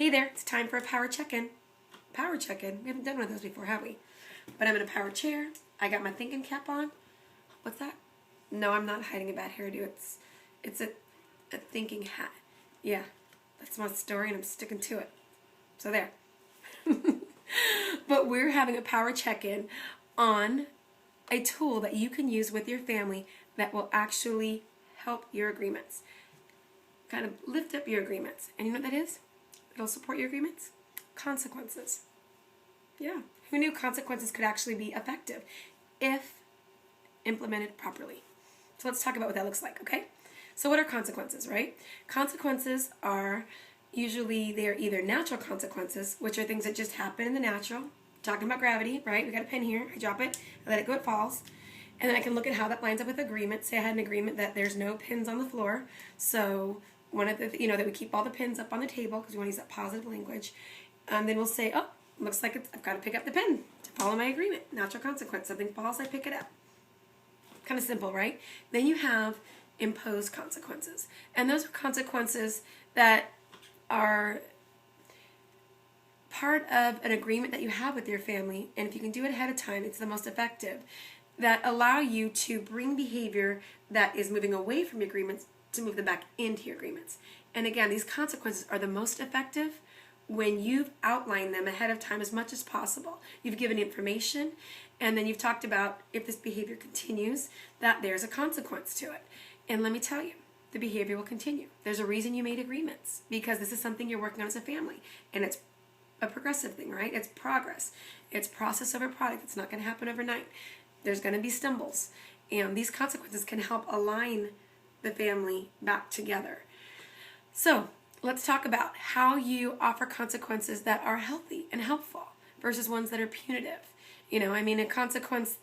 Hey there, it's time for a power check-in. Power check-in? We haven't done one of those before, have we? But I'm in a power chair. I got my thinking cap on. What's that? No, I'm not hiding a bad hairdo. It's a thinking hat. Yeah, that's my story and I'm sticking to it. So there. But we're having a power check-in on a tool that you can use with your family that will actually help your agreements. Kind of lift up your agreements. And you know what that is? It'll support your agreements. Consequences. Yeah. Who knew consequences could actually be effective if implemented properly? So let's talk about what that looks like, okay? So what are consequences, right? Consequences are usually, they're either natural consequences, which are things that just happen in the natural. Talking about gravity, right? We got a pin here. I drop it, I let it go, it falls. And then I can look at how that lines up with agreement. Say I had an agreement that there's no pins on the floor. So one of the, that we keep all the pins up on the table because we want to use that positive language. And then we'll say, oh, looks like I've got to pick up the pin to follow my agreement. Natural consequence. Something falls, I pick it up. Kind of simple, right? Then you have imposed consequences. And those are consequences that are part of an agreement that you have with your family. And if you can do it ahead of time, it's the most effective. That allow you to bring behavior that is moving away from your agreements to move them back into your agreements. And again, these consequences are the most effective when you've outlined them ahead of time as much as possible. You've given information, and then you've talked about if this behavior continues, that there's a consequence to it. And let me tell you, the behavior will continue. There's a reason you made agreements, because this is something you're working on as a family. And it's a progressive thing, right? It's progress. It's process over product. It's not going to happen overnight. There's going to be stumbles. And these consequences can help align the family back together. So let's talk about how you offer consequences that are healthy and helpful versus ones that are punitive. A consequence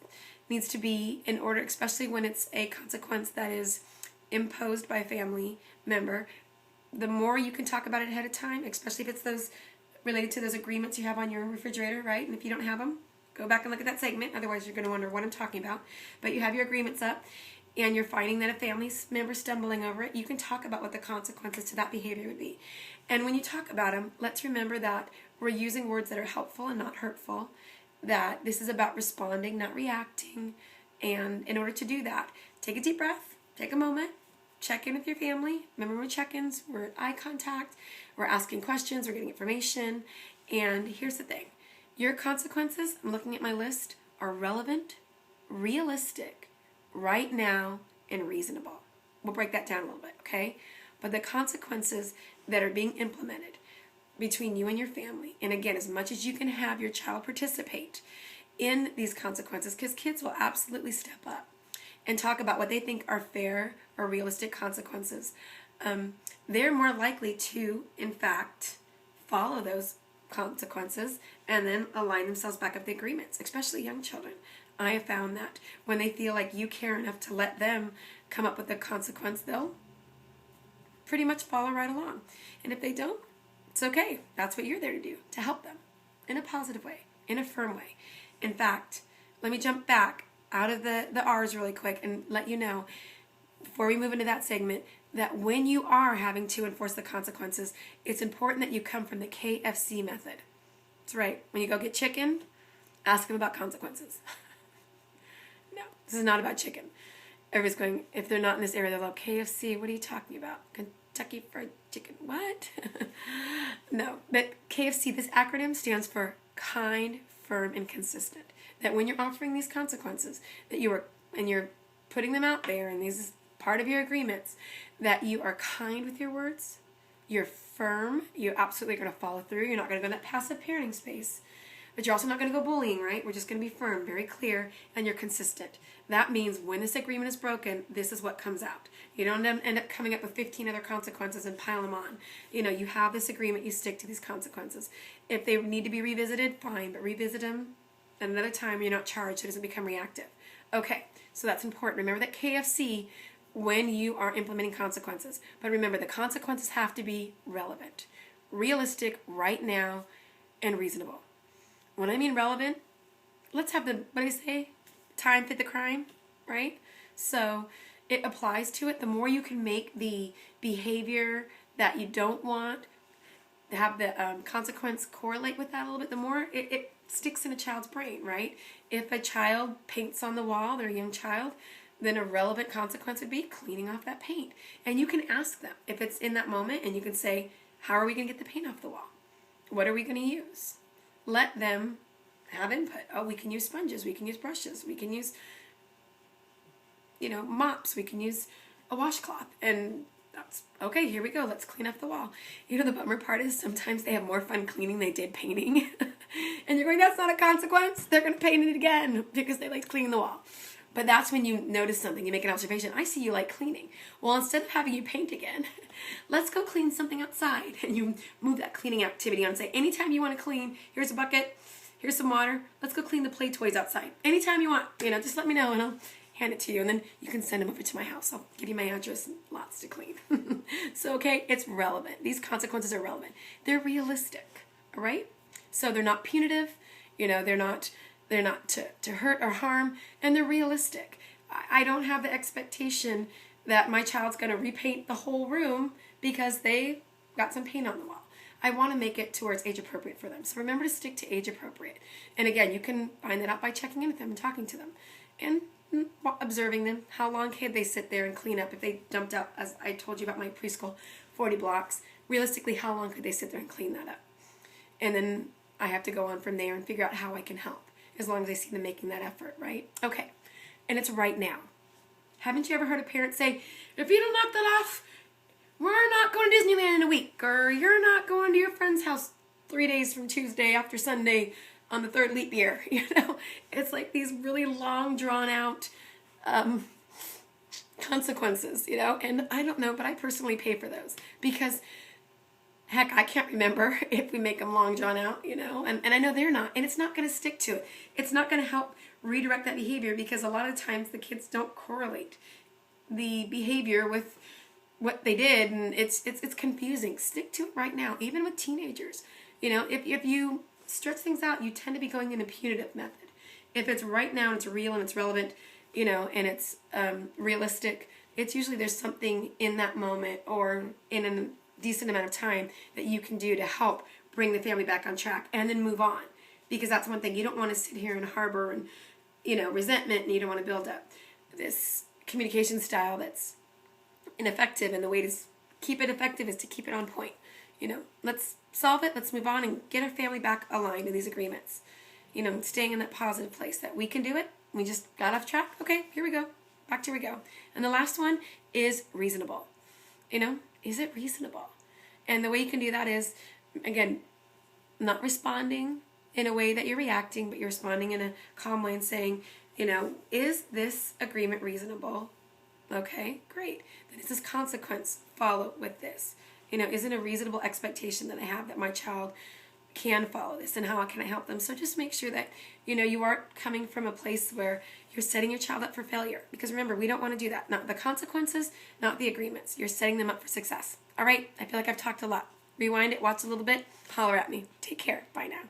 needs to be in order, especially when it's a consequence that is imposed by a family member. The more you can talk about it ahead of time, especially if it's those related to those agreements you have on your refrigerator, right? And if you don't have them, go back and look at that segment. Otherwise, you're going to wonder what I'm talking about. But you have your agreements up, and you're finding that a family member stumbling over it, you can talk about what the consequences to that behavior would be. And when you talk about them, let's remember that we're using words that are helpful and not hurtful, that this is about responding, not reacting. And in order to do that, take a deep breath, take a moment, check in with your family. Remember, we're check-ins, we're at eye contact, we're asking questions, we're getting information. And here's the thing. Your consequences, I'm looking at my list, are relevant, realistic, right now, and reasonable. We'll break that down a little bit, okay? But the consequences that are being implemented between you and your family, and again, as much as you can have your child participate in these consequences, because kids will absolutely step up and talk about what they think are fair or realistic consequences. They're more likely to, in fact, follow those consequences and then align themselves back up the agreements, especially young children. I have found that when they feel like you care enough to let them come up with a consequence, they'll pretty much follow right along. And if they don't, it's okay. That's what you're there to do, to help them in a positive way, in a firm way. In fact, let me jump back out of the R's really quick and let you know, before we move into that segment, that when you are having to enforce the consequences, it's important that you come from the KFC method. That's right. When you go get chicken, ask them about consequences. No, this is not about chicken. Everybody's going, if they're not in this area, they're like, KFC, what are you talking about? Kentucky Fried Chicken, what? No, but KFC, this acronym stands for kind, firm, and consistent. That when you're offering these consequences, that you're putting them out there, and these is part of your agreements, that you are kind with your words, you're firm, you're absolutely going to follow through, you're not going to go in that passive parenting space, but you're also not going to go bullying, right? We're just going to be firm, very clear, and you're consistent. That means when this agreement is broken, this is what comes out. You don't end up coming up with 15 other consequences and pile them on. You have this agreement, you stick to these consequences. If they need to be revisited, fine, but revisit them at another time. You're not charged, so it doesn't become reactive. Okay, so that's important. Remember that KFC when you are implementing consequences. But remember, the consequences have to be relevant, realistic, right now, and reasonable. When I mean relevant, let's have what do I say? Time fit the crime, right? So it applies to it. The more you can make the behavior that you don't want have the consequence correlate with that a little bit, the more it sticks in a child's brain, right? If a child paints on the wall, they're a young child, then a relevant consequence would be cleaning off that paint. And you can ask them if it's in that moment, and you can say, how are we going to get the paint off the wall? What are we going to use? Let them have input. Oh, we can use sponges, we can use brushes, we can use, mops, we can use a washcloth, and that's okay, here we go, let's clean up the wall. The bummer part is sometimes they have more fun cleaning than they did painting. And you're going, that's not a consequence. They're going to paint it again because they liked cleaning the wall. But that's when you notice something, you make an observation. I see you like cleaning. Well, instead of having you paint again, let's go clean something outside. And you move that cleaning activity on. Say, anytime you want to clean, here's a bucket, here's some water, let's go clean the play toys outside. Anytime you want, just let me know and I'll hand it to you. And then you can send them over to my house. I'll give you my address and lots to clean. So, okay, it's relevant. These consequences are relevant. They're realistic, all right? So they're not punitive, they're not to hurt or harm, and they're realistic. I don't have the expectation that my child's going to repaint the whole room because they got some paint on the wall. I want to make it to where it's age appropriate for them. So remember to stick to age appropriate. And again, you can find that out by checking in with them and talking to them and observing them. How long can they sit there and clean up if they dumped out, as I told you about my preschool, 40 blocks? Realistically, how long could they sit there and clean that up? And then I have to go on from there and figure out how I can help, as long as I see them making that effort, right? Okay, and it's right now. Haven't you ever heard a parent say, if you don't knock that off, we're not going to Disneyland in a week, or you're not going to your friend's house 3 days from Tuesday after Sunday on the 3rd leap year, It's like these really long, drawn-out consequences, And I don't know, but I personally pay for those because, heck, I can't remember if we make them long, drawn out, And I know they're not, and it's not going to stick to it. It's not going to help redirect that behavior because a lot of times the kids don't correlate the behavior with what they did, and it's confusing. Stick to it right now, even with teenagers. If you stretch things out, you tend to be going in a punitive method. If it's right now and it's real and it's relevant, and it's realistic, it's usually there's something in that moment or in a decent amount of time that you can do to help bring the family back on track and then move on. Because that's one thing. You don't want to sit here and harbor and, resentment, and you don't want to build up this communication style that's ineffective, and the way to keep it effective is to keep it on point. Let's solve it, let's move on and get our family back aligned in these agreements. Staying in that positive place that we can do it. We just got off track. Okay, here we go. Back to we go. And the last one is reasonable. Is it reasonable? And the way you can do that is, again, not responding in a way that you're reacting, but you're responding in a calm way and saying, is this agreement reasonable? Okay, great. Then does this consequence follow with this? Is it a reasonable expectation that I have that my child can follow this, and how can I help them? So just make sure that, you aren't coming from a place where you're setting your child up for failure. Because remember, we don't want to do that. Not the consequences, not the agreements. You're setting them up for success. All right, I feel like I've talked a lot. Rewind it, watch a little bit, holler at me. Take care. Bye now.